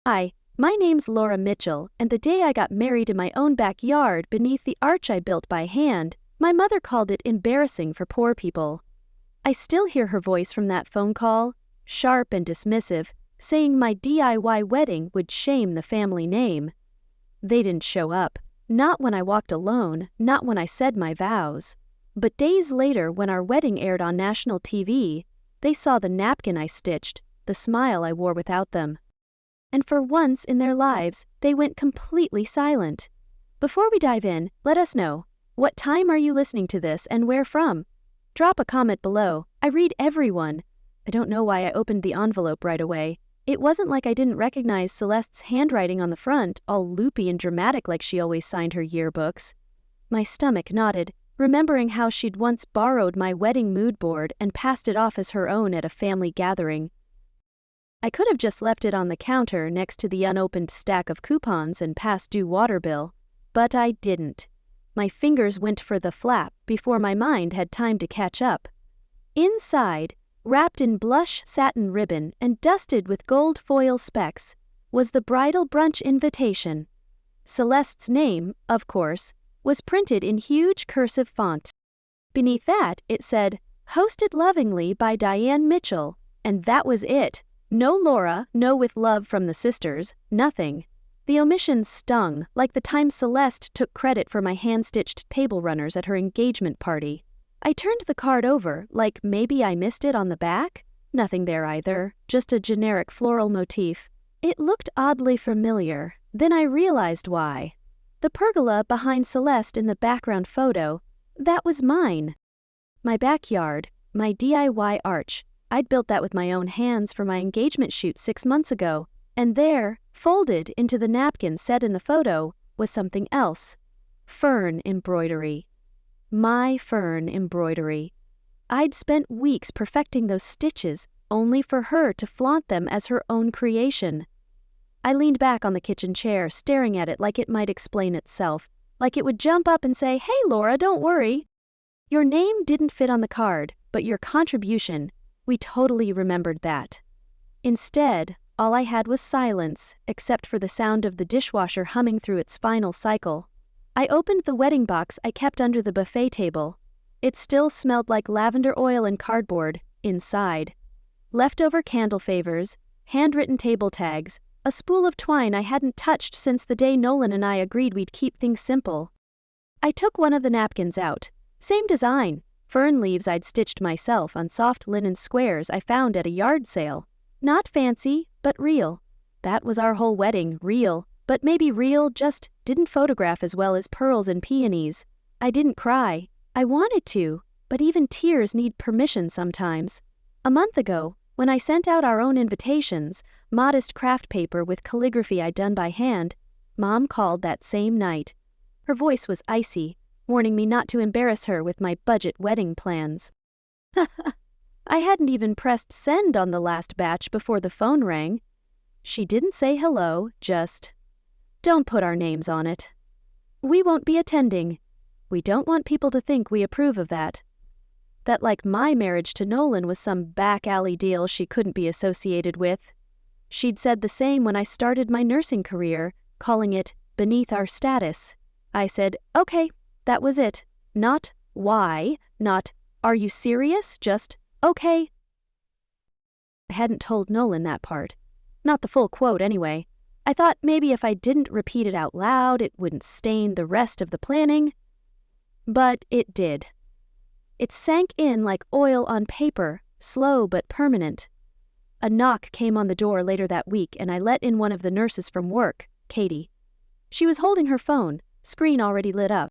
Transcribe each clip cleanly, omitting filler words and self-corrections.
Hi, my name's Laura Mitchell, and the day I got married in my own backyard beneath the arch I built by hand, my mother called it embarrassing for poor people. I still hear her voice from that phone call, sharp and dismissive, saying my DIY wedding would shame the family name. They didn't show up, not when I walked alone, not when I said my vows. But days later, when our wedding aired on national TV, they saw the napkin I stitched, the smile I wore without them. And for once in their lives, they went completely silent. Before we dive in, let us know, what time are you listening to this and where from? Drop a comment below. I read everyone. I don't know why I opened the envelope right away. It wasn't like I didn't recognize Celeste's handwriting on the front, all loopy and dramatic like she always signed her yearbooks. My stomach knotted, remembering how she'd once borrowed my wedding mood board and passed it off as her own at a family gathering. I could have just left it on the counter next to the unopened stack of coupons and past due water bill, but I didn't. My fingers went for the flap before my mind had time to catch up. Inside, wrapped in blush satin ribbon and dusted with gold foil specks, was the bridal brunch invitation. Celeste's name, of course, was printed in huge cursive font. Beneath that, it said, "Hosted lovingly by Diane Mitchell," and that was it. No Laura, no with love from the sisters, nothing. The omission stung, like the time Celeste took credit for my hand-stitched table runners at her engagement party. I turned the card over, like maybe I missed it on the back? Nothing there either, just a generic floral motif. It looked oddly familiar, then I realized why. The pergola behind Celeste in the background photo, that was mine. My backyard, my DIY arch. I'd built that with my own hands for my engagement shoot 6 months ago, and there, folded into the napkin set in the photo, was something else. Fern embroidery. My fern embroidery. I'd spent weeks perfecting those stitches, only for her to flaunt them as her own creation. I leaned back on the kitchen chair, staring at it like it might explain itself, like it would jump up and say, "Hey Laura, don't worry. Your name didn't fit on the card, but your contribution, we totally remembered that." Instead, all I had was silence, except for the sound of the dishwasher humming through its final cycle. I opened the wedding box I kept under the buffet table. It still smelled like lavender oil and cardboard, inside. Leftover candle favors, handwritten table tags, a spool of twine I hadn't touched since the day Nolan and I agreed we'd keep things simple. I took one of the napkins out. Same design. Fern leaves I'd stitched myself on soft linen squares I found at a yard sale. Not fancy, but real. That was our whole wedding, real, but maybe real just didn't photograph as well as pearls and peonies. I didn't cry. I wanted to, but even tears need permission sometimes. A month ago, when I sent out our own invitations, modest craft paper with calligraphy I'd done by hand, Mom called that same night. Her voice was icy, warning me not to embarrass her with my budget wedding plans. I hadn't even pressed send on the last batch before the phone rang. She didn't say hello, just, "Don't put our names on it. We won't be attending. We don't want people to think we approve of that." That like my marriage to Nolan was some back alley deal she couldn't be associated with. She'd said the same when I started my nursing career, calling it beneath our status. I said, okay, that was it. Not why, not are you serious, just okay. I hadn't told Nolan that part. Not the full quote anyway. I thought maybe if I didn't repeat it out loud, it wouldn't stain the rest of the planning. But it did. It sank in like oil on paper, slow but permanent. A knock came on the door later that week and I let in one of the nurses from work, Katie. She was holding her phone, screen already lit up.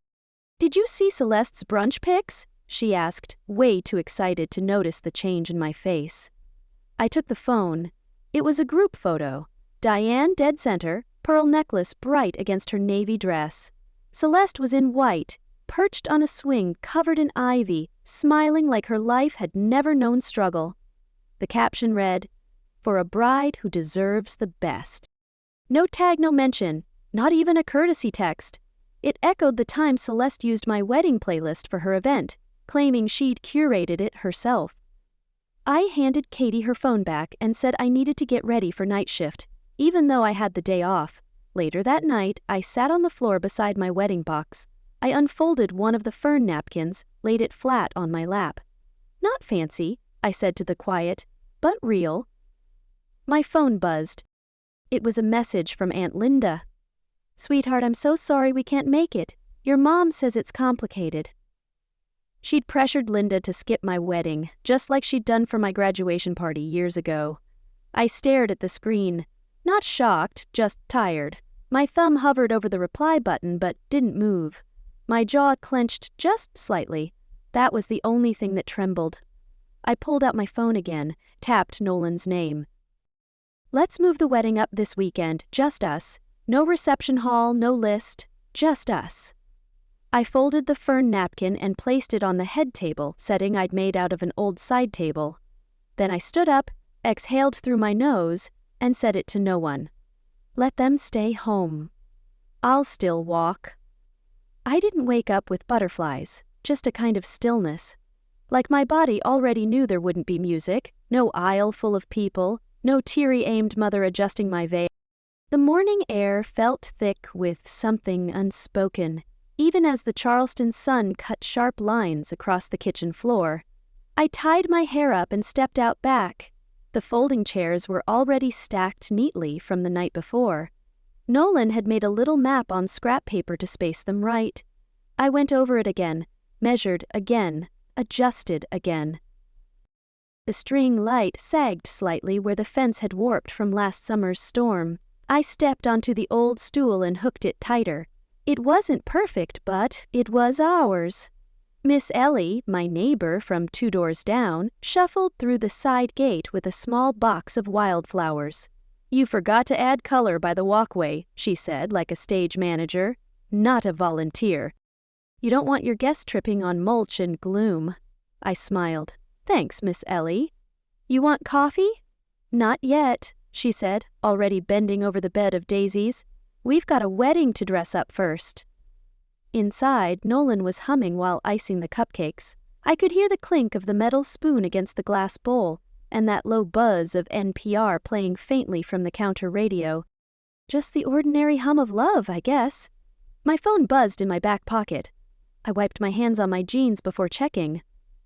"Did you see Celeste's brunch pics?" she asked, way too excited to notice the change in my face. I took the phone. It was a group photo. Diane dead center, pearl necklace bright against her navy dress. Celeste was in white, perched on a swing covered in ivy, smiling like her life had never known struggle. The caption read, "For a bride who deserves the best." No tag, no mention, not even a courtesy text. It echoed the time Celeste used my wedding playlist for her event, claiming she'd curated it herself. I handed Katie her phone back and said I needed to get ready for night shift. even though I had the day off. Later that night, I sat on the floor beside my wedding box. I unfolded one of the fern napkins, laid it flat on my lap. "Not fancy," I said to the quiet, "but real." My phone buzzed. It was a message from Aunt Linda. "Sweetheart, I'm so sorry we can't make it. Your mom says it's complicated." She'd pressured Linda to skip my wedding, just like she'd done for my graduation party years ago. I stared at the screen, not shocked, just tired. My thumb hovered over the reply button but didn't move. My jaw clenched just slightly. That was the only thing that trembled. I pulled out my phone again, tapped Nolan's name. "Let's move the wedding up this weekend, just us. No reception hall, no list, just us." I folded the fern napkin and placed it on the head table setting I'd made out of an old side table. Then I stood up, exhaled through my nose, and said it to no one. "Let them stay home. I'll still walk." I didn't wake up with butterflies, just a kind of stillness. Like my body already knew there wouldn't be music, no aisle full of people, no teary-aimed mother adjusting my veil. The morning air felt thick with something unspoken, even as the Charleston sun cut sharp lines across the kitchen floor. I tied my hair up and stepped out back. The folding chairs were already stacked neatly from the night before. Nolan had made a little map on scrap paper to space them right. I went over it again, measured again, adjusted again. The string light sagged slightly where the fence had warped from last summer's storm. I stepped onto the old stool and hooked it tighter. It wasn't perfect, but it was ours. Miss Ellie, my neighbor from 2 doors down, shuffled through the side gate with a small box of wildflowers. "You forgot to add color by the walkway," she said like a stage manager, not a volunteer. "You don't want your guests tripping on mulch and gloom." I smiled. "Thanks, Miss Ellie. You want coffee?" "Not yet," she said, already bending over the bed of daisies. "We've got a wedding to dress up first." Inside, Nolan was humming while icing the cupcakes. I could hear the clink of the metal spoon against the glass bowl, and that low buzz of NPR playing faintly from the counter radio. Just the ordinary hum of love, I guess. My phone buzzed in my back pocket. I wiped my hands on my jeans before checking.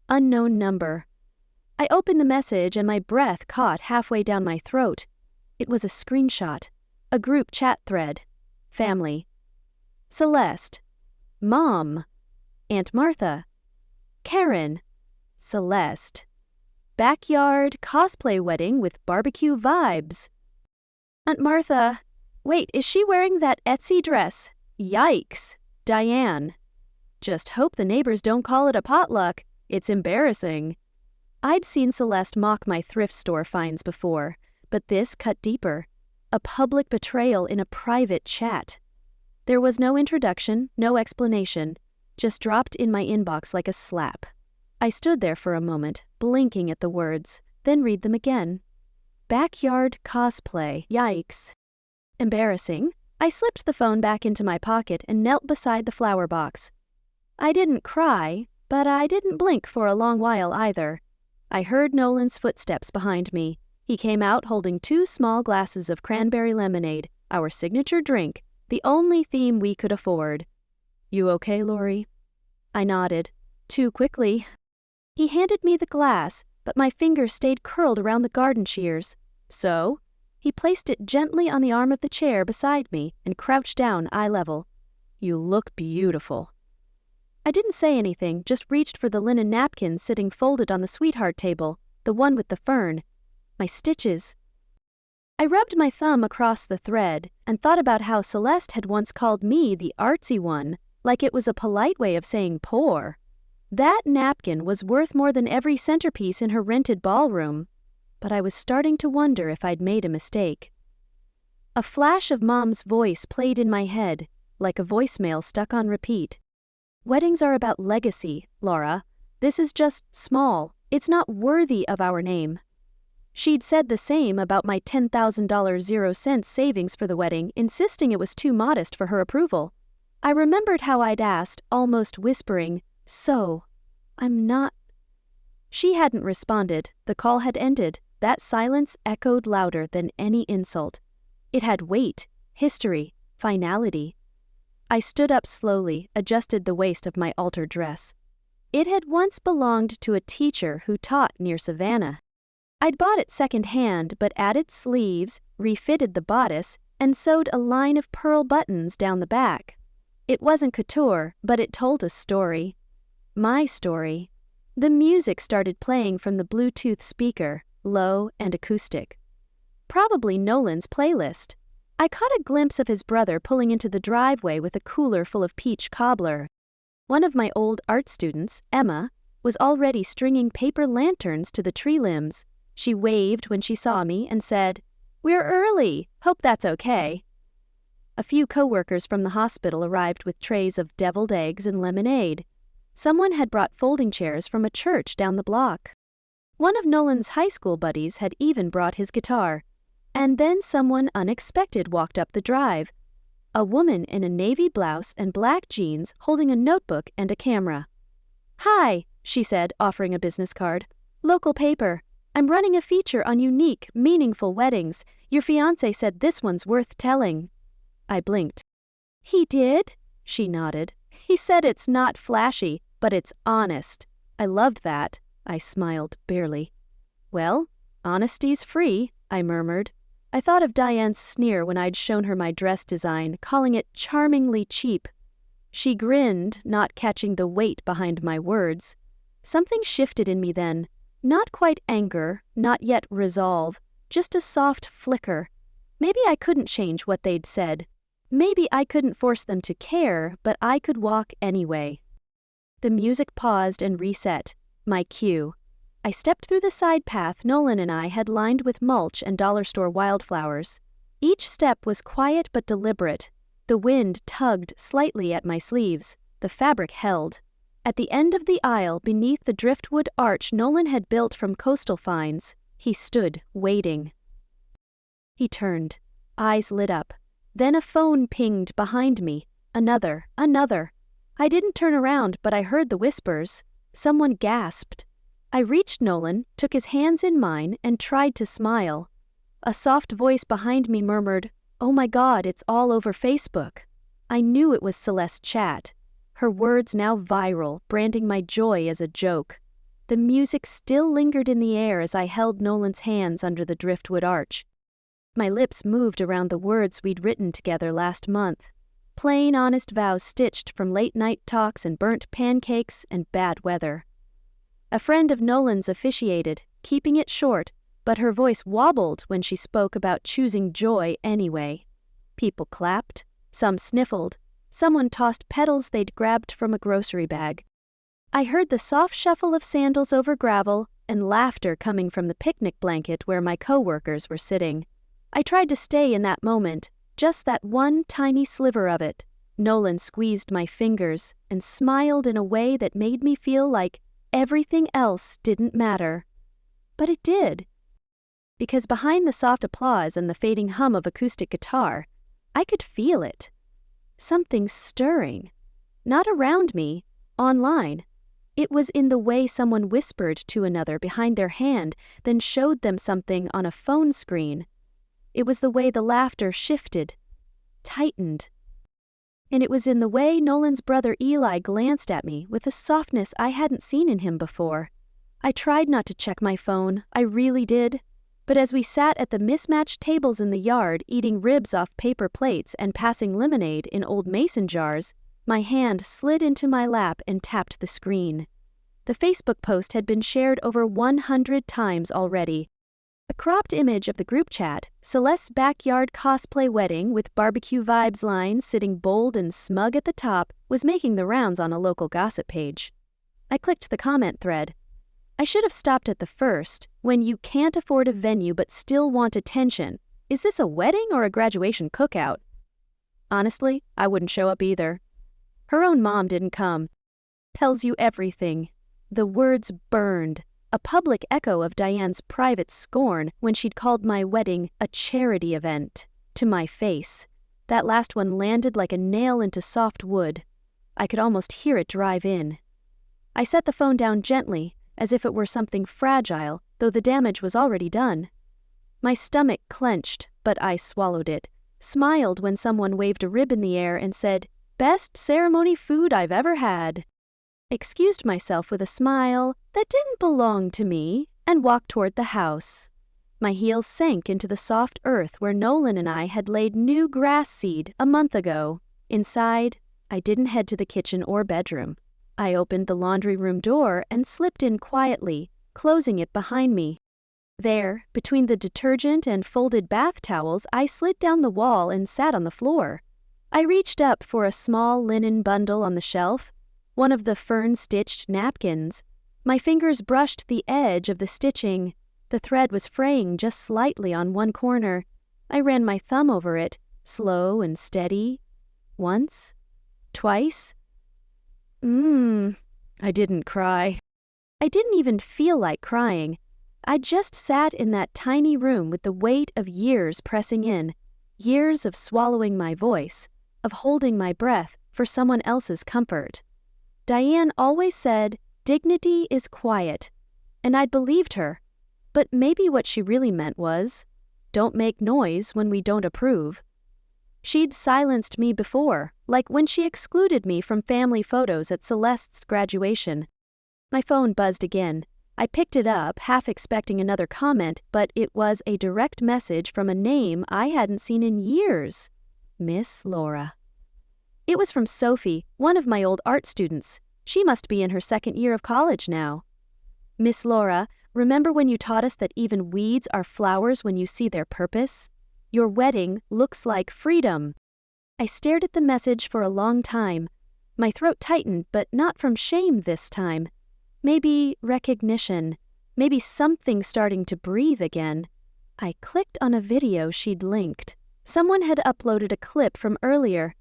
Unknown number. I opened the message and my breath caught halfway down my throat. It was a screenshot. A group chat thread. Family. Celeste. Mom. Aunt Martha. Karen. Celeste. Backyard cosplay wedding with barbecue vibes. Aunt Martha. Wait, is she wearing that Etsy dress? Yikes. Diane. Just hope the neighbors don't call it a potluck. It's embarrassing. I'd seen Celeste mock my thrift store finds before, but this cut deeper. A public betrayal in a private chat. There was no introduction, no explanation, just dropped in my inbox like a slap. I stood there for a moment, blinking at the words, then read them again. Backyard cosplay, yikes. Embarrassing. I slipped the phone back into my pocket and knelt beside the flower box. I didn't cry, but I didn't blink for a long while either. I heard Nolan's footsteps behind me. He came out holding 2 small glasses of cranberry lemonade, our signature drink, the only theme we could afford. "You okay, Lori?" I nodded. Too quickly. He handed me the glass, but my fingers stayed curled around the garden shears. So, he placed it gently on the arm of the chair beside me and crouched down eye level. "You look beautiful." I didn't say anything, just reached for the linen napkin sitting folded on the sweetheart table, the one with the fern. My stitches. I rubbed my thumb across the thread and thought about how Celeste had once called me the artsy one, like it was a polite way of saying poor. That napkin was worth more than every centerpiece in her rented ballroom, but I was starting to wonder if I'd made a mistake. A flash of Mom's voice played in my head, like a voicemail stuck on repeat. "Weddings are about legacy, Laura. This is just small. It's not worthy of our name." She'd said the same about my $10,000 0-cent savings for the wedding, insisting it was too modest for her approval. I remembered how I'd asked, almost whispering, "So, I'm not..." She hadn't responded. The call had ended. That silence echoed louder than any insult. It had weight, history, finality. I stood up slowly, adjusted the waist of my altar dress. It had once belonged to a teacher who taught near Savannah. I'd bought it second-hand but added sleeves, refitted the bodice, and sewed a line of pearl buttons down the back. It wasn't couture, but it told a story. My story. The music started playing from the Bluetooth speaker, low and acoustic. Probably Nolan's playlist. I caught a glimpse of his brother pulling into the driveway with a cooler full of peach cobbler. One of my old art students, Emma, was already stringing paper lanterns to the tree limbs. She waved when she saw me and said, "We're early. Hope that's okay." A few co-workers from the hospital arrived with trays of deviled eggs and lemonade. Someone had brought folding chairs from a church down the block. One of Nolan's high school buddies had even brought his guitar. And then someone unexpected walked up the drive. A woman in a navy blouse and black jeans holding a notebook and a camera. "Hi," she said, offering a business card. "Local paper. I'm running a feature on unique, meaningful weddings. Your fiancé said this one's worth telling." I blinked. "He did?" She nodded. "He said it's not flashy, but it's honest." I loved that. I smiled, barely. "Well, honesty's free," I murmured. I thought of Diane's sneer when I'd shown her my dress design, calling it charmingly cheap. She grinned, not catching the weight behind my words. Something shifted in me then. Not quite anger, not yet resolve, just a soft flicker. Maybe I couldn't change what they'd said. Maybe I couldn't force them to care, but I could walk anyway. The music paused and reset. My cue. I stepped through the side path Nolan and I had lined with mulch and dollar store wildflowers. Each step was quiet but deliberate. The wind tugged slightly at my sleeves. The fabric held. At the end of the aisle, beneath the driftwood arch Nolan had built from coastal finds, he stood, waiting. He turned. Eyes lit up. Then a phone pinged behind me. Another. I didn't turn around, but I heard the whispers. Someone gasped. I reached Nolan, took his hands in mine, and tried to smile. A soft voice behind me murmured, "Oh my God, it's all over Facebook." I knew it was Celeste's chat. Her words now viral, branding my joy as a joke. The music still lingered in the air as I held Nolan's hands under the driftwood arch. My lips moved around the words we'd written together last month. Plain, honest vows stitched from late-night talks and burnt pancakes and bad weather. A friend of Nolan's officiated, keeping it short, but her voice wobbled when she spoke about choosing joy anyway. People clapped, some sniffled, someone tossed petals they'd grabbed from a grocery bag. I heard the soft shuffle of sandals over gravel and laughter coming from the picnic blanket where my co-workers were sitting. I tried to stay in that moment, just that one tiny sliver of it. Nolan squeezed my fingers and smiled in a way that made me feel like everything else didn't matter. But it did. Because behind the soft applause and the fading hum of acoustic guitar, I could feel it. Something stirring. Not around me, online. It was in the way someone whispered to another behind their hand, then showed them something on a phone screen. It was the way the laughter shifted, tightened. And it was in the way Nolan's brother Eli glanced at me with a softness I hadn't seen in him before. I tried not to check my phone, I really did. But as we sat at the mismatched tables in the yard eating ribs off paper plates and passing lemonade in old mason jars, my hand slid into my lap and tapped the screen. The Facebook post had been shared over 100 times already. A cropped image of the group chat, Celeste's backyard cosplay wedding with barbecue vibes line sitting bold and smug at the top, was making the rounds on a local gossip page. I clicked the comment thread. I should have stopped at the first, when you can't afford a venue but still want attention. Is this a wedding or a graduation cookout? Honestly, I wouldn't show up either. Her own mom didn't come. Tells you everything. The words burned. A public echo of Diane's private scorn when she'd called my wedding a charity event, to my face. That last one landed like a nail into soft wood. I could almost hear it drive in. I set the phone down gently, as if it were something fragile, though the damage was already done. My stomach clenched, but I swallowed it, smiled when someone waved a rib in the air and said, "Best ceremony food I've ever had." Excused myself with a smile that didn't belong to me, and walked toward the house. My heels sank into the soft earth where Nolan and I had laid new grass seed a month ago. Inside, I didn't head to the kitchen or bedroom. I opened the laundry room door and slipped in quietly, closing it behind me. There, between the detergent and folded bath towels, I slid down the wall and sat on the floor. I reached up for a small linen bundle on the shelf, one of the fern-stitched napkins. My fingers brushed the edge of the stitching. The thread was fraying just slightly on one corner. I ran my thumb over it, slow and steady. Once, twice. I didn't cry. I didn't even feel like crying. I just sat in that tiny room with the weight of years pressing in, years of swallowing my voice, of holding my breath for someone else's comfort. Diane always said, "Dignity is quiet," and I'd believed her. But maybe what she really meant was, "Don't make noise when we don't approve." She'd silenced me before, like when she excluded me from family photos at Celeste's graduation. My phone buzzed again. I picked it up, half expecting another comment, but it was a direct message from a name I hadn't seen in years. Miss Laura. It was from Sophie, one of my old art students. She must be in her second year of college now. "Miss Laura, remember when you taught us that even weeds are flowers when you see their purpose? Your wedding looks like freedom." I stared at the message for a long time. My throat tightened, but not from shame this time. Maybe recognition. Maybe something starting to breathe again. I clicked on a video she'd linked. Someone had uploaded a clip from earlier.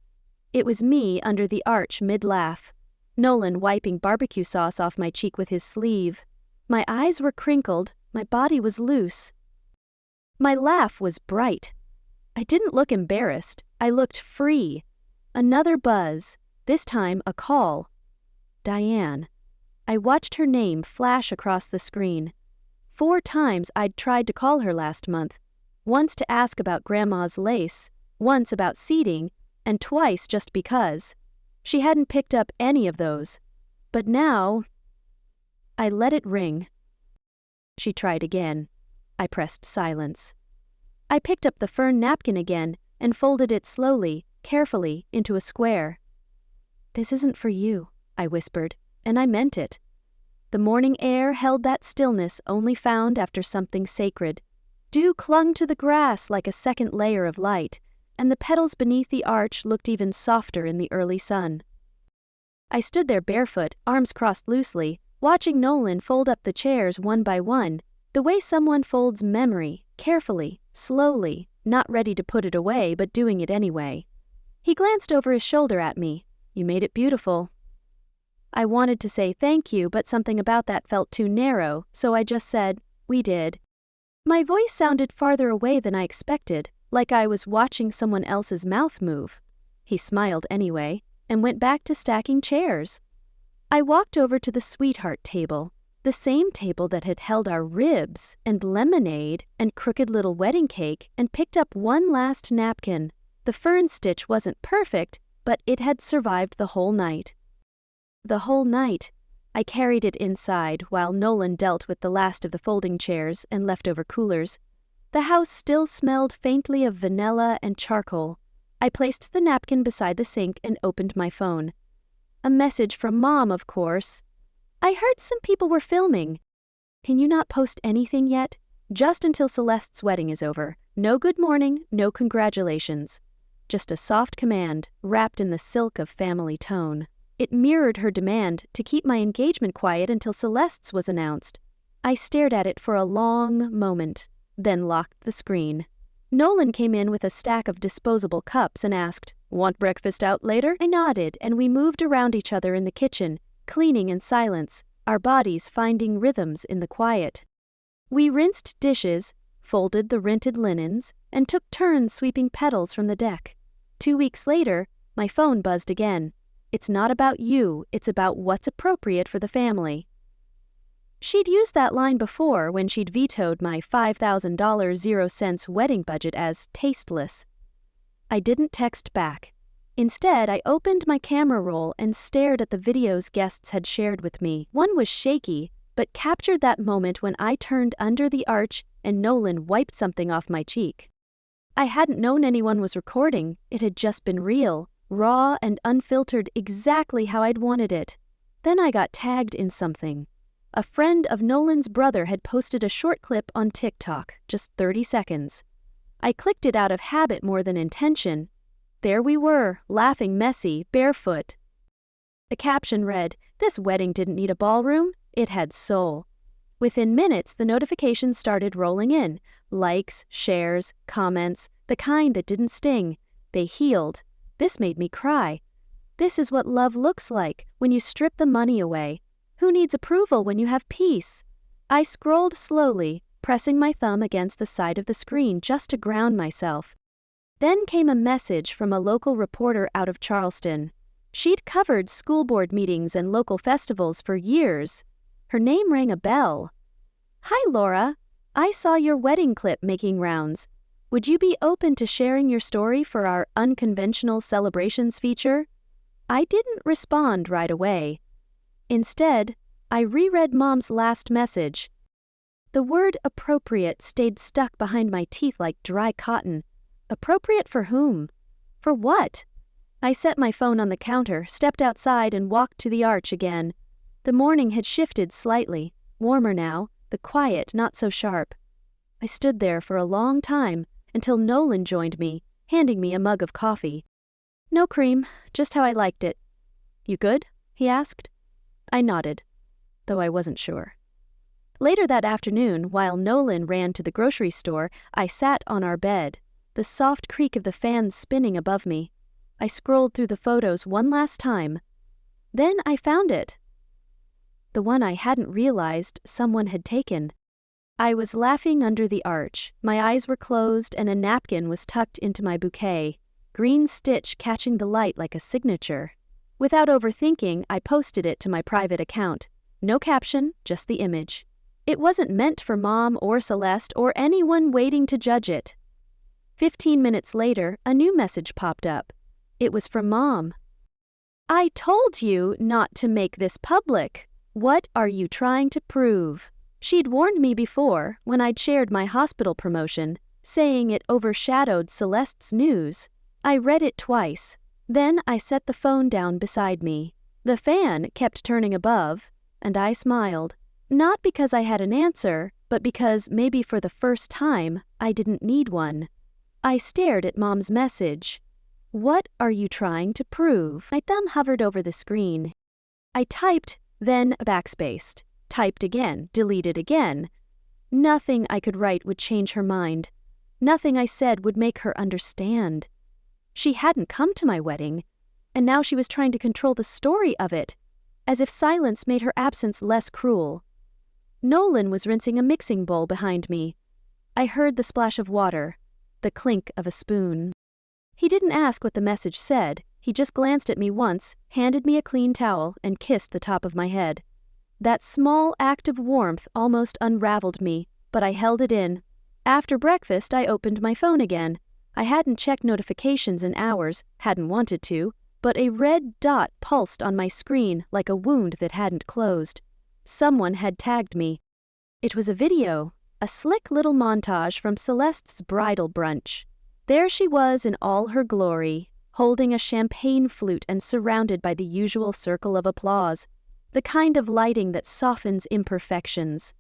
It was me under the arch mid-laugh. Nolan wiping barbecue sauce off my cheek with his sleeve. My eyes were crinkled, my body was loose. My laugh was bright. I didn't look embarrassed, I looked free. Another buzz, this time a call. Diane. I watched her name flash across the screen. 4 times I'd tried to call her last month. Once to ask about Grandma's lace, once about seating, and twice just because. She hadn't picked up any of those. But now, I let it ring. She tried again. I pressed silence. I picked up the fern napkin again and folded it slowly, carefully, into a square. "This isn't for you," I whispered, and I meant it. The morning air held that stillness only found after something sacred. Dew clung to the grass like a second layer of light, and the petals beneath the arch looked even softer in the early sun. I stood there barefoot, arms crossed loosely, watching Nolan fold up the chairs one by one, the way someone folds memory, carefully, slowly, not ready to put it away but doing it anyway. He glanced over his shoulder at me. "You made it beautiful." I wanted to say thank you, but something about that felt too narrow, so I just said, "We did." My voice sounded farther away than I expected, like I was watching someone else's mouth move. He smiled anyway, and went back to stacking chairs. I walked over to the sweetheart table, the same table that had held our ribs and lemonade and crooked little wedding cake, and picked up one last napkin. The fern stitch wasn't perfect, but it had survived the whole night. The whole night. I carried it inside while Nolan dealt with the last of the folding chairs and leftover coolers. The house still smelled faintly of vanilla and charcoal. I placed the napkin beside the sink and opened my phone. A message from Mom, of course. "I heard some people were filming. Can you not post anything yet? Just until Celeste's wedding is over. No good morning, no congratulations." Just a soft command, wrapped in the silk of family tone. It mirrored her demand to keep my engagement quiet until Celeste's was announced. I stared at it for a long moment, then locked the screen. Nolan came in with a stack of disposable cups and asked, "Want breakfast out later?" I nodded, and we moved around each other in the kitchen, cleaning in silence, our bodies finding rhythms in the quiet. We rinsed dishes, folded the rented linens, and took turns sweeping petals from the deck. 2 weeks later, my phone buzzed again. "It's not about you, it's about what's appropriate for the family." She'd used that line before when she'd vetoed my $5,000 0 cents wedding budget as tasteless. I didn't text back. Instead, I opened my camera roll and stared at the videos guests had shared with me. One was shaky, but captured that moment when I turned under the arch and Nolan wiped something off my cheek. I hadn't known anyone was recording. It had just been real, raw and unfiltered, exactly how I'd wanted it. Then I got tagged in something. A friend of Nolan's brother had posted a short clip on TikTok, just 30 seconds. I clicked it out of habit more than intention. There we were, laughing messy, barefoot. The caption read, "This wedding didn't need a ballroom, it had soul." Within minutes, the notifications started rolling in. Likes, shares, comments, the kind that didn't sting. They healed. This made me cry. This is what love looks like, when you strip the money away. Who needs approval when you have peace? I scrolled slowly, pressing my thumb against the side of the screen just to ground myself. Then came a message from a local reporter out of Charleston. She'd covered school board meetings and local festivals for years. Her name rang a bell. "Hi, Laura. I saw your wedding clip making rounds. Would you be open to sharing your story for our unconventional celebrations feature?" I didn't respond right away. Instead, I reread Mom's last message. The word appropriate stayed stuck behind my teeth like dry cotton. Appropriate for whom? For what? I set my phone on the counter, stepped outside, and walked to the arch again. The morning had shifted slightly, warmer now, the quiet not so sharp. I stood there for a long time, until Nolan joined me, handing me a mug of coffee. "No cream, just how I liked it." "You good?" he asked. I nodded, though I wasn't sure. Later that afternoon, while Nolan ran to the grocery store, I sat on our bed, the soft creak of the fans spinning above me. I scrolled through the photos one last time. Then I found it. The one I hadn't realized someone had taken. I was laughing under the arch. My eyes were closed and a napkin was tucked into my bouquet, green stitch catching the light like a signature. Without overthinking, I posted it to my private account. No caption, just the image. It wasn't meant for Mom or Celeste or anyone waiting to judge it. 15 minutes later, a new message popped up. It was from Mom. "I told you not to make this public. What are you trying to prove?" She'd warned me before, when I'd shared my hospital promotion, saying it overshadowed Celeste's news. I read it twice. Then I set the phone down beside me. The fan kept turning above, and I smiled. Not because I had an answer, but because maybe for the first time, I didn't need one. I stared at Mom's message. "What are you trying to prove?" My thumb hovered over the screen. I typed, then backspaced. Typed again, deleted again. Nothing I could write would change her mind. Nothing I said would make her understand. She hadn't come to my wedding, and now she was trying to control the story of it, as if silence made her absence less cruel. Nolan was rinsing a mixing bowl behind me. I heard the splash of water, the clink of a spoon. He didn't ask what the message said. He just glanced at me once, handed me a clean towel, and kissed the top of my head. That small act of warmth almost unraveled me, but I held it in. After breakfast, I opened my phone again. I hadn't checked notifications in hours, hadn't wanted to, but a red dot pulsed on my screen like a wound that hadn't closed. Someone had tagged me. It was a video, a slick little montage from Celeste's bridal brunch. There she was in all her glory, holding a champagne flute and surrounded by the usual circle of applause, the kind of lighting that softens imperfections,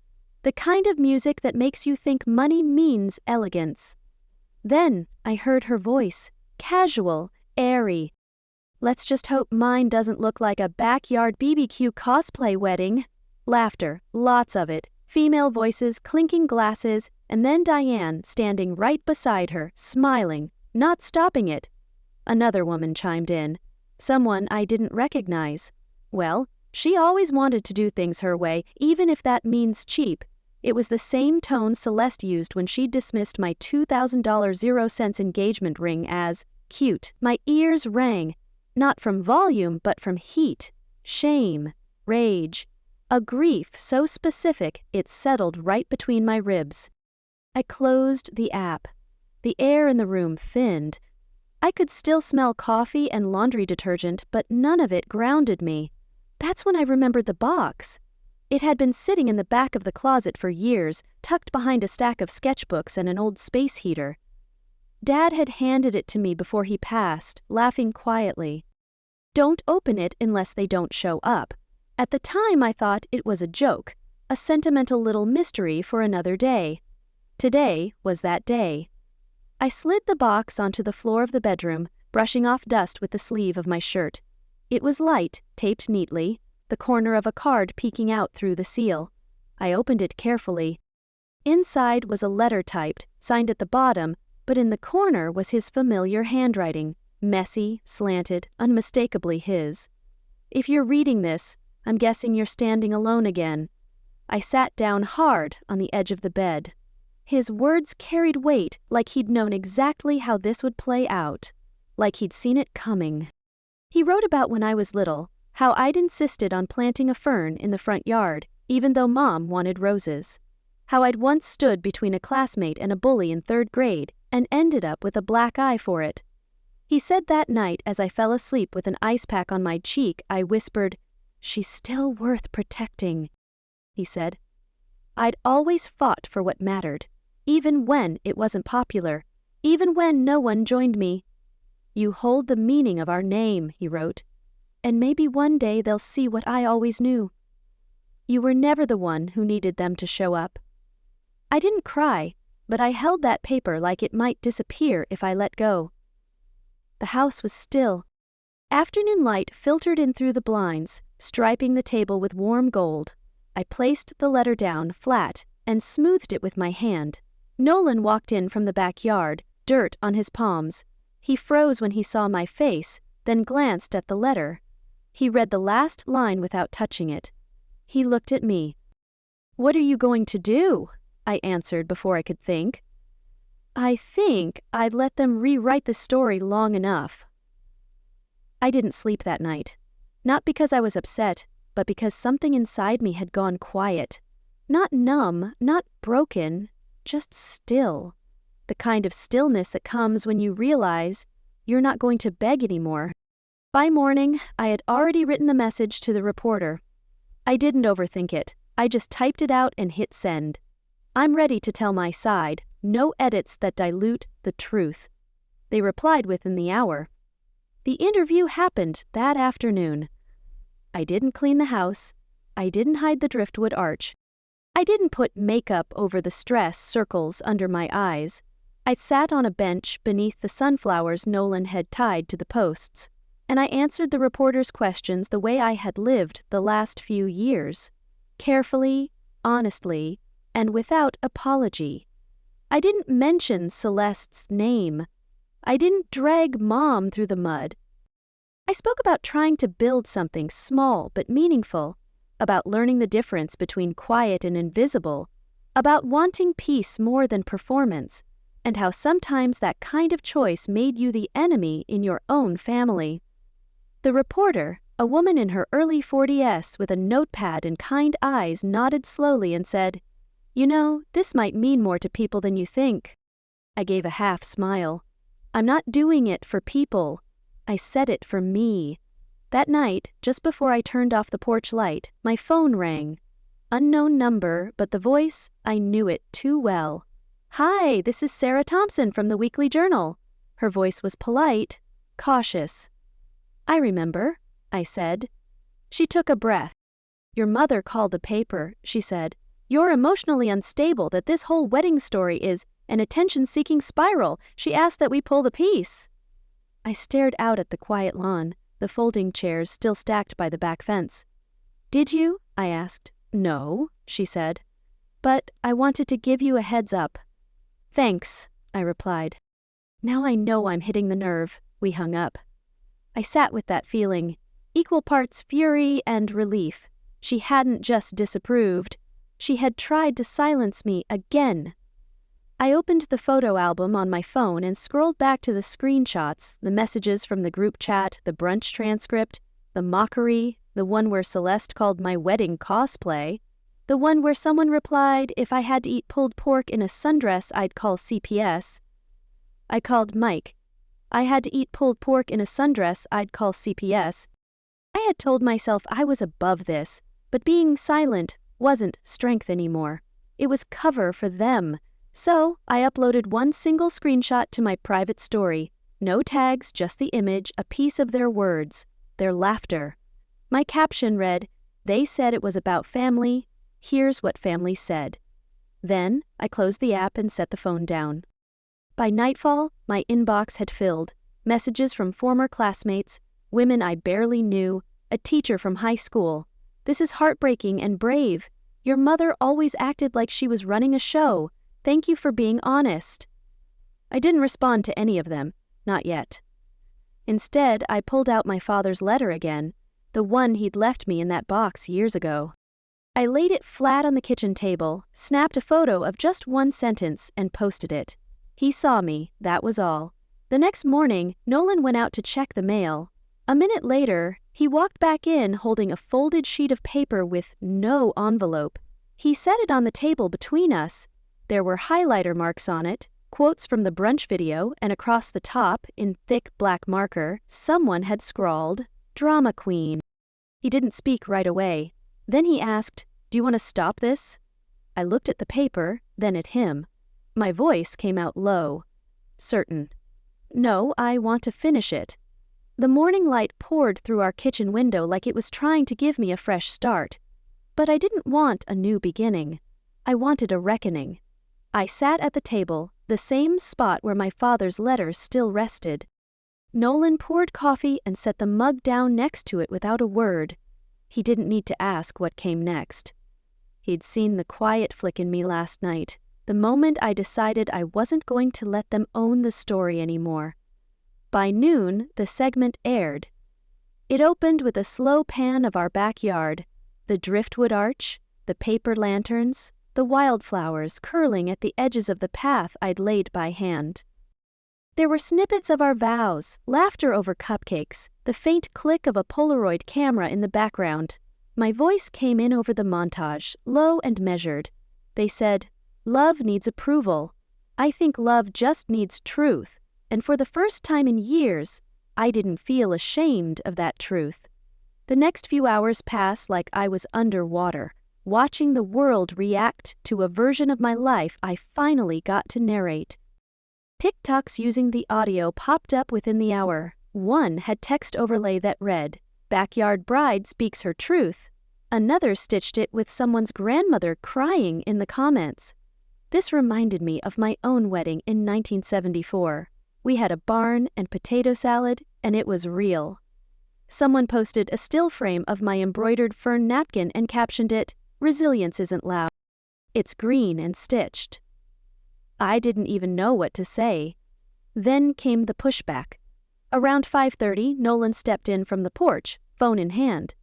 the kind of music that makes you think money means elegance. Then I heard her voice, casual, airy. "Let's just hope mine doesn't look like a backyard BBQ cosplay wedding." Laughter, lots of it, female voices, clinking glasses, and then Diane standing right beside her, smiling, not stopping it. Another woman chimed in, someone I didn't recognize. Well, she always wanted to do things her way, even if that means cheap. It was the same tone Celeste used when she dismissed my $2,000 0 engagement ring as cute. My ears rang, not from volume but from heat, shame, rage. A grief so specific it settled right between my ribs. I closed the app. The air in the room thinned. I could still smell coffee and laundry detergent, but none of it grounded me. That's when I remembered the box. It had been sitting in the back of the closet for years, tucked behind a stack of sketchbooks and an old space heater. Dad had handed it to me before he passed, laughing quietly. Don't open it unless they don't show up. At the time I thought it was a joke, a sentimental little mystery for another day. Today was that day. I slid the box onto the floor of the bedroom, brushing off dust with the sleeve of my shirt. It was light, taped neatly, the corner of a card peeking out through the seal. I opened it carefully. Inside was a letter typed, signed at the bottom, but in the corner was his familiar handwriting, messy, slanted, unmistakably his. If you're reading this, I'm guessing you're standing alone again. I sat down hard on the edge of the bed. His words carried weight, like he'd known exactly how this would play out, like he'd seen it coming. He wrote about when I was little, how I'd insisted on planting a fern in the front yard, even though Mom wanted roses. How I'd once stood between a classmate and a bully in 3rd grade and ended up with a black eye for it. He said that night as I fell asleep with an ice pack on my cheek, I whispered, "She's still worth protecting," he said. I'd always fought for what mattered, even when it wasn't popular, even when no one joined me. "You hold the meaning of our name," he wrote, "and maybe one day they'll see what I always knew. You were never the one who needed them to show up." I didn't cry, but I held that paper like it might disappear if I let go. The house was still. Afternoon light filtered in through the blinds, striping the table with warm gold. I placed the letter down flat and smoothed it with my hand. Nolan walked in from the backyard, dirt on his palms. He froze when he saw my face, then glanced at the letter. He read the last line without touching it. He looked at me. "What are you going to do?" I answered before I could think. "I think I'd let them rewrite the story long enough." I didn't sleep that night. Not because I was upset, but because something inside me had gone quiet. Not numb, not broken, just still. The kind of stillness that comes when you realize you're not going to beg anymore. By morning, I had already written the message to the reporter. I didn't overthink it. I just typed it out and hit send. I'm ready to tell my side, no edits that dilute the truth. They replied within the hour. The interview happened that afternoon. I didn't clean the house. I didn't hide the driftwood arch. I didn't put makeup over the stress circles under my eyes. I sat on a bench beneath the sunflowers Nolan had tied to the posts, and I answered the reporter's questions the way I had lived the last few years, carefully, honestly, and without apology. I didn't mention Celeste's name. I didn't drag Mom through the mud. I spoke about trying to build something small but meaningful, about learning the difference between quiet and invisible, about wanting peace more than performance, and how sometimes that kind of choice made you the enemy in your own family. The reporter, a woman in her early 40s with a notepad and kind eyes, nodded slowly and said, "You know, this might mean more to people than you think." I gave a half smile. I'm not doing it for people. I said it for me. That night, just before I turned off the porch light, my phone rang. Unknown number, but the voice, I knew it too well. "Hi, this is Sarah Thompson from the Weekly Journal." Her voice was polite, cautious. "I remember," I said. She took a breath. "Your mother called the paper," she said. "You're emotionally unstable, that this whole wedding story is an attention-seeking spiral. She asked that we pull the piece." I stared out at the quiet lawn, the folding chairs still stacked by the back fence. "Did you?" I asked. "No," she said. "But I wanted to give you a heads up." "Thanks," I replied. Now I know I'm hitting the nerve. We hung up. I sat with that feeling, equal parts fury and relief. She hadn't just disapproved. She had tried to silence me again. I opened the photo album on my phone and scrolled back to the screenshots, the messages from the group chat, the brunch transcript, the mockery, the one where Celeste called my wedding cosplay, the one where someone replied if I had to eat pulled pork in a sundress I'd call CPS. I called Mike. I had to eat pulled pork in a sundress I'd call CPS. I had told myself I was above this, but being silent wasn't strength anymore. It was cover for them. So I uploaded one single screenshot to my private story. No tags, just the image, a piece of their words, their laughter. My caption read, "They said it was about family. Here's what family said." Then I closed the app and set the phone down. By nightfall, my inbox had filled. Messages from former classmates, women I barely knew, a teacher from high school. "This is heartbreaking and brave. Your mother always acted like she was running a show. Thank you for being honest." I didn't respond to any of them, not yet. Instead, I pulled out my father's letter again, the one he'd left me in that box years ago. I laid it flat on the kitchen table, snapped a photo of just one sentence, and posted it. He saw me, that was all. The next morning, Nolan went out to check the mail. A minute later, he walked back in holding a folded sheet of paper with no envelope. He set it on the table between us. There were highlighter marks on it, quotes from the brunch video, and across the top, in thick black marker, someone had scrawled, "Drama Queen." He didn't speak right away. Then he asked, "Do you want to stop this?" I looked at the paper, then at him. My voice came out low. Certain. "No, I want to finish it." The morning light poured through our kitchen window like it was trying to give me a fresh start. But I didn't want a new beginning. I wanted a reckoning. I sat at the table, the same spot where my father's letters still rested. Nolan poured coffee and set the mug down next to it without a word. He didn't need to ask what came next. He'd seen the quiet flick in me last night, the moment I decided I wasn't going to let them own the story anymore. By noon, the segment aired. It opened with a slow pan of our backyard, the driftwood arch, the paper lanterns, the wildflowers curling at the edges of the path I'd laid by hand. There were snippets of our vows, laughter over cupcakes, the faint click of a Polaroid camera in the background. My voice came in over the montage, low and measured. They said, "Love needs approval. I think love just needs truth." And for the first time in years, I didn't feel ashamed of that truth. The next few hours passed like I was underwater, watching the world react to a version of my life I finally got to narrate. TikToks using the audio popped up within the hour. One had text overlay that read, "Backyard bride speaks her truth." Another stitched it with someone's grandmother crying in the comments. This reminded me of my own wedding in 1974. We had a barn and potato salad, and it was real. Someone posted a still frame of my embroidered fern napkin and captioned it, "Resilience isn't loud. It's green and stitched." I didn't even know what to say. Then came the pushback. Around 5:30, Nolan stepped in from the porch, phone in hand.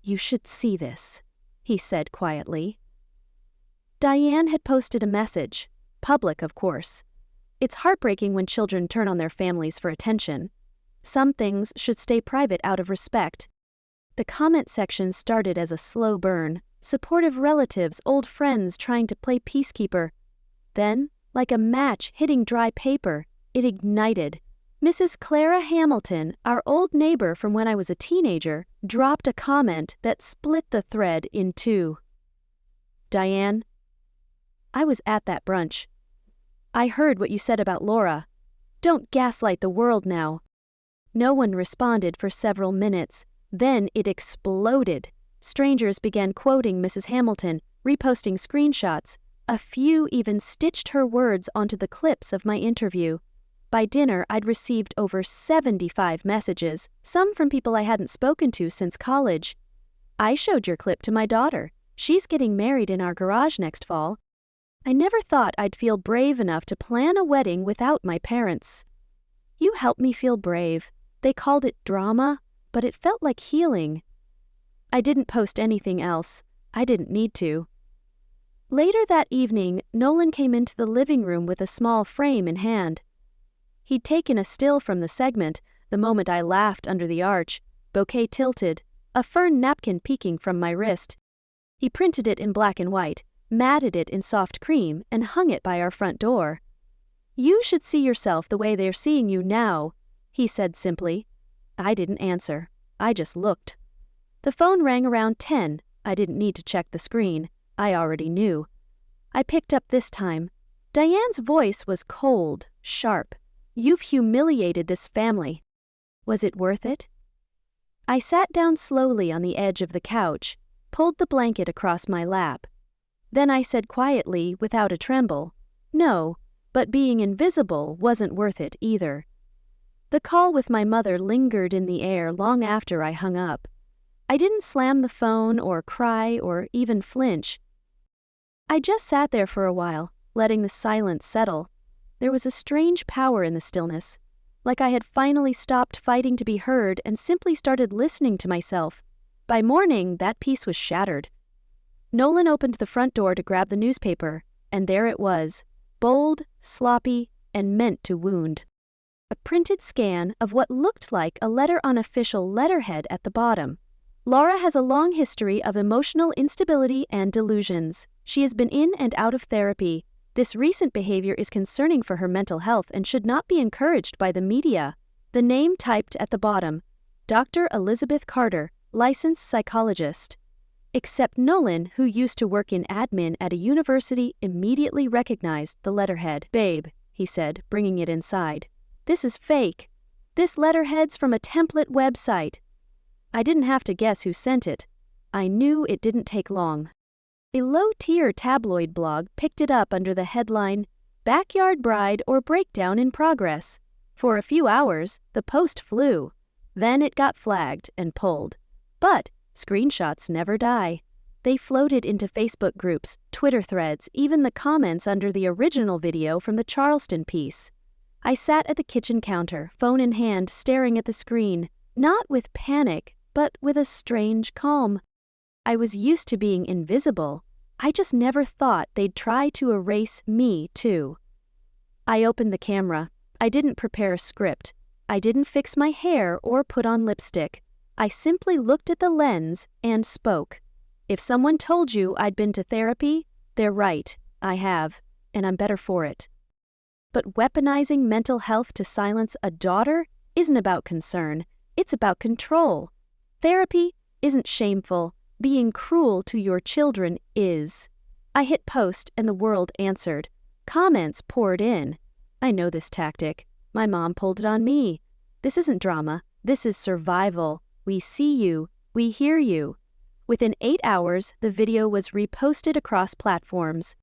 "You should see this," he said quietly. Diane had posted a message, public of course. It's heartbreaking when children turn on their families for attention. Some things should stay private out of respect. The comment section started as a slow burn, supportive relatives, old friends trying to play peacekeeper. Then, like a match hitting dry paper, it ignited. Mrs. Clara Hamilton, our old neighbor from when I was a teenager, dropped a comment that split the thread in two. "Diane, I was at that brunch. I heard what you said about Laura. Don't gaslight the world now." No one responded for several minutes. Then it exploded. Strangers began quoting Mrs. Hamilton, reposting screenshots. A few even stitched her words onto the clips of my interview. By dinner, I'd received over 75 messages, some from people I hadn't spoken to since college. "I showed your clip to my daughter. She's getting married in our garage next fall." I never thought I'd feel brave enough to plan a wedding without my parents. "You helped me feel brave." They called it drama, but it felt like healing. I didn't post anything else. I didn't need to. Later that evening, Nolan came into the living room with a small frame in hand. He'd taken a still from the segment, the moment I laughed under the arch, bouquet tilted, a fern napkin peeking from my wrist. He printed it in black and white, matted it in soft cream, and hung it by our front door. "You should see yourself the way they're seeing you now," he said simply. I didn't answer. I just looked. The phone rang around 10. I didn't need to check the screen. I already knew. I picked up this time. Diane's voice was cold, sharp. "You've humiliated this family. Was it worth it?" I sat down slowly on the edge of the couch, pulled the blanket across my lap. Then I said quietly, without a tremble, "No, but being invisible wasn't worth it either." The call with my mother lingered in the air long after I hung up. I didn't slam the phone or cry or even flinch. I just sat there for a while, letting the silence settle. There was a strange power in the stillness, like I had finally stopped fighting to be heard and simply started listening to myself. By morning, that peace was shattered. Nolan opened the front door to grab the newspaper, and there it was, bold, sloppy, and meant to wound. A printed scan of what looked like a letter on official letterhead at the bottom. "Laura has a long history of emotional instability and delusions. She has been in and out of therapy. This recent behavior is concerning for her mental health and should not be encouraged by the media." The name typed at the bottom, Dr. Elizabeth Carter, licensed psychologist. Except Nolan, who used to work in admin at a university, immediately recognized the letterhead. "Babe," he said, bringing it inside. "This is fake. This letterhead's from a template website." I didn't have to guess who sent it. I knew it didn't take long. A low-tier tabloid blog picked it up under the headline, "Backyard Bride or Breakdown in Progress." For a few hours, the post flew. Then it got flagged and pulled. But screenshots never die. They floated into Facebook groups, Twitter threads, even the comments under the original video from the Charleston piece. I sat at the kitchen counter, phone in hand, staring at the screen, not with panic, but with a strange calm. I was used to being invisible. I just never thought they'd try to erase me, too. I opened the camera. I didn't prepare a script. I didn't fix my hair or put on lipstick. I simply looked at the lens and spoke. If someone told you I'd been to therapy, they're right. I have, and I'm better for it. But weaponizing mental health to silence a daughter isn't about concern. It's about control. Therapy isn't shameful. Being cruel to your children is. I hit post and the world answered. Comments poured in. I know this tactic. My mom pulled it on me. This isn't drama. This is survival. We see you. We hear you. Within 8 hours, the video was reposted across platforms.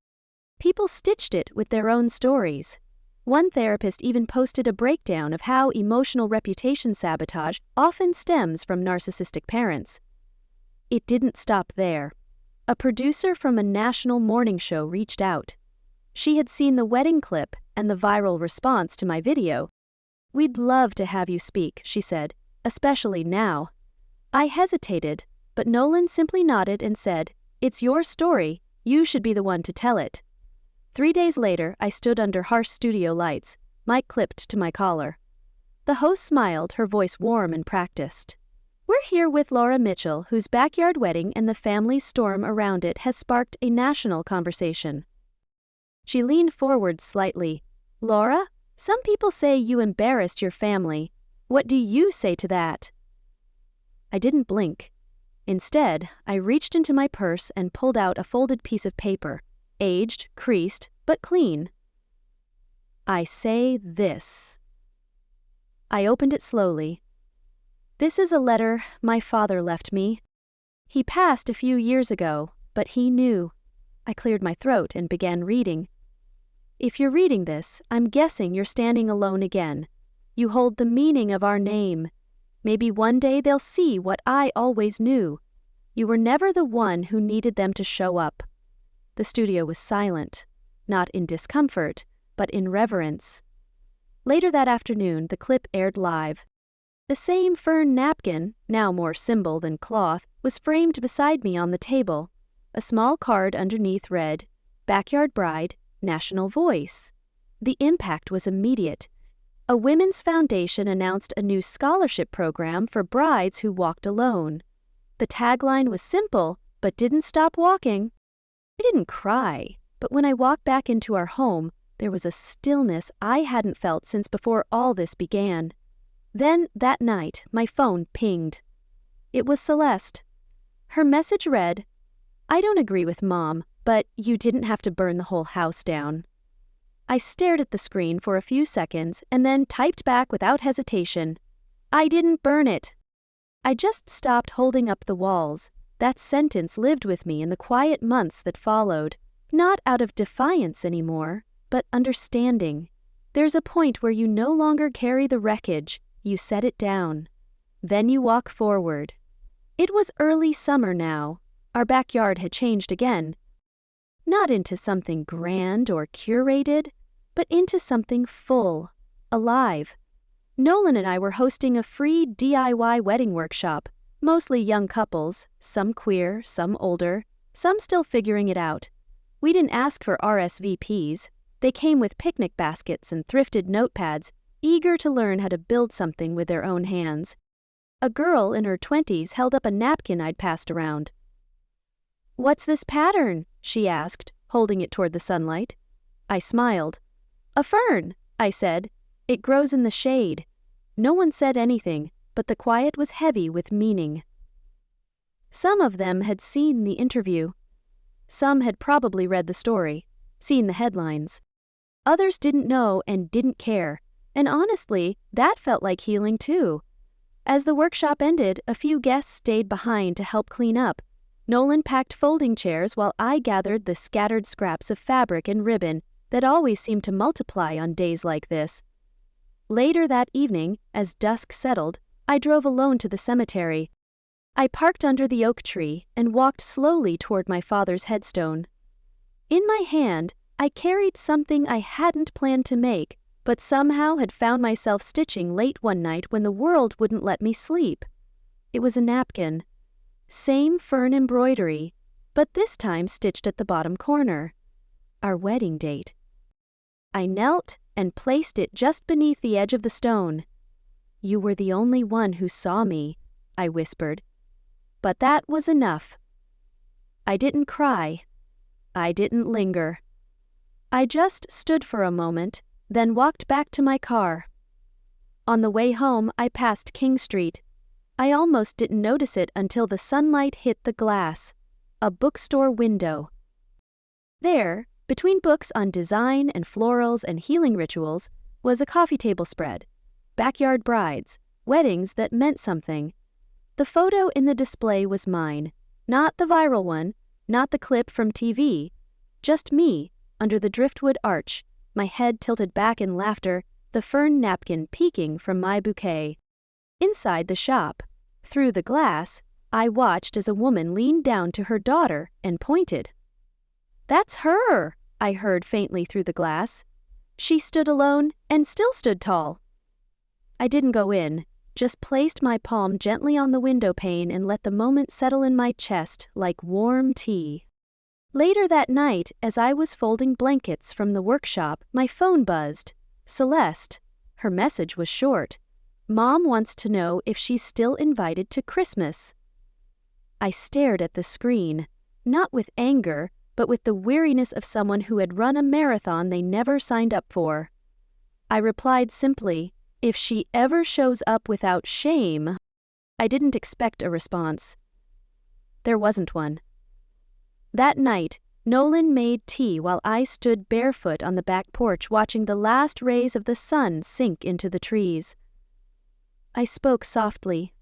People stitched it with their own stories. One therapist even posted a breakdown of how emotional reputation sabotage often stems from narcissistic parents. It didn't stop there. A producer from a national morning show reached out. She had seen the wedding clip and the viral response to my video. "We'd love to have you speak," she said, "especially now." I hesitated, but Nolan simply nodded and said, "It's your story. You should be the one to tell it." 3 days later, I stood under harsh studio lights, mic clipped to my collar. The host smiled, her voice warm and practiced. "We're here with Laura Mitchell, whose backyard wedding and the family's storm around it has sparked a national conversation." She leaned forward slightly. "Laura, some people say you embarrassed your family. What do you say to that?" I didn't blink. Instead, I reached into my purse and pulled out a folded piece of paper, aged, creased, but clean. "I say this." I opened it slowly. "This is a letter my father left me. He passed a few years ago, but he knew." I cleared my throat and began reading. "If you're reading this, I'm guessing you're standing alone again. You hold the meaning of our name. Maybe one day they'll see what I always knew. You were never the one who needed them to show up." The studio was silent, not in discomfort, but in reverence. Later that afternoon, the clip aired live. The same fern napkin, now more symbol than cloth, was framed beside me on the table. A small card underneath read, "Backyard Bride, National Voice." The impact was immediate. A women's foundation announced a new scholarship program for brides who walked alone. The tagline was simple, but didn't stop walking. I didn't cry, but when I walked back into our home, there was a stillness I hadn't felt since before all this began. Then, that night, my phone pinged. It was Celeste. Her message read, "I don't agree with Mom, but you didn't have to burn the whole house down." I stared at the screen for a few seconds and then typed back without hesitation, "I didn't burn it." I just stopped holding up the walls. That sentence lived with me in the quiet months that followed, not out of defiance anymore, but understanding. There's a point where you no longer carry the wreckage, you set it down. Then you walk forward. It was early summer now. Our backyard had changed again. Not into something grand or curated, but into something full, alive. Nolan and I were hosting a free DIY wedding workshop, mostly young couples, some queer, some older, some still figuring it out. We didn't ask for RSVPs. They came with picnic baskets and thrifted notepads, eager to learn how to build something with their own hands. A girl in her 20s held up a napkin I'd passed around. "What's this pattern?" she asked, holding it toward the sunlight. I smiled. "A fern," I said. "It grows in the shade." No one said anything, but the quiet was heavy with meaning. Some of them had seen the interview. Some had probably read the story, seen the headlines. Others didn't know and didn't care, and honestly, that felt like healing too. As the workshop ended, a few guests stayed behind to help clean up. Nolan packed folding chairs while I gathered the scattered scraps of fabric and ribbon that always seemed to multiply on days like this. Later that evening, as dusk settled, I drove alone to the cemetery. I parked under the oak tree and walked slowly toward my father's headstone. In my hand, I carried something I hadn't planned to make, but somehow had found myself stitching late one night when the world wouldn't let me sleep. It was a napkin. Same fern embroidery, but this time stitched at the bottom corner. Our wedding date. I knelt and placed it just beneath the edge of the stone. "You were the only one who saw me," I whispered. But that was enough. I didn't cry. I didn't linger. I just stood for a moment, then walked back to my car. On the way home, I passed King Street. I almost didn't notice it until the sunlight hit the glass. A bookstore window. There, between books on design and florals and healing rituals, was a coffee table spread. Backyard brides, weddings that meant something. The photo in the display was mine, not the viral one, not the clip from TV. Just me, under the driftwood arch, my head tilted back in laughter, the fern napkin peeking from my bouquet. Inside the shop, through the glass, I watched as a woman leaned down to her daughter and pointed. "That's her," I heard faintly through the glass. She stood alone and still stood tall. I didn't go in, just placed my palm gently on the window pane and let the moment settle in my chest like warm tea. Later that night, as I was folding blankets from the workshop, my phone buzzed. Celeste. Her message was short. "Mom wants to know if she's still invited to Christmas." I stared at the screen, not with anger, but with the weariness of someone who had run a marathon they never signed up for. I replied simply, "If she ever shows up without shame." I didn't expect a response. There wasn't one. That night, Nolan made tea while I stood barefoot on the back porch watching the last rays of the sun sink into the trees. I spoke softly,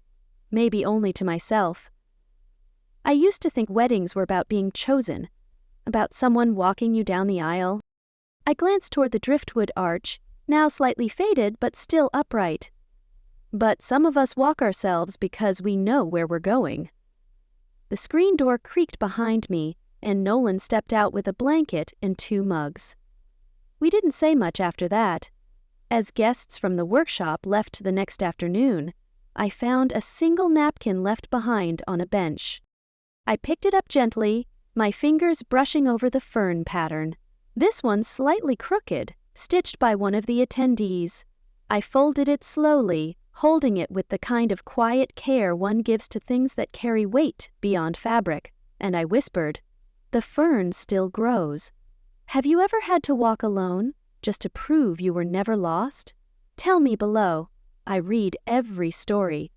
maybe only to myself. I used to think weddings were about being chosen, about someone walking you down the aisle. I glanced toward the driftwood arch, now slightly faded but still upright. But some of us walk ourselves because we know where we're going. The screen door creaked behind me, and Nolan stepped out with a blanket and 2 mugs. We didn't say much after that. As guests from the workshop left the next afternoon, I found a single napkin left behind on a bench. I picked it up gently, my fingers brushing over the fern pattern. This one slightly crooked, stitched by one of the attendees. I folded it slowly, holding it with the kind of quiet care one gives to things that carry weight beyond fabric, and I whispered, "The fern still grows." Have you ever had to walk alone, just to prove you were never lost? Tell me below. I read every story.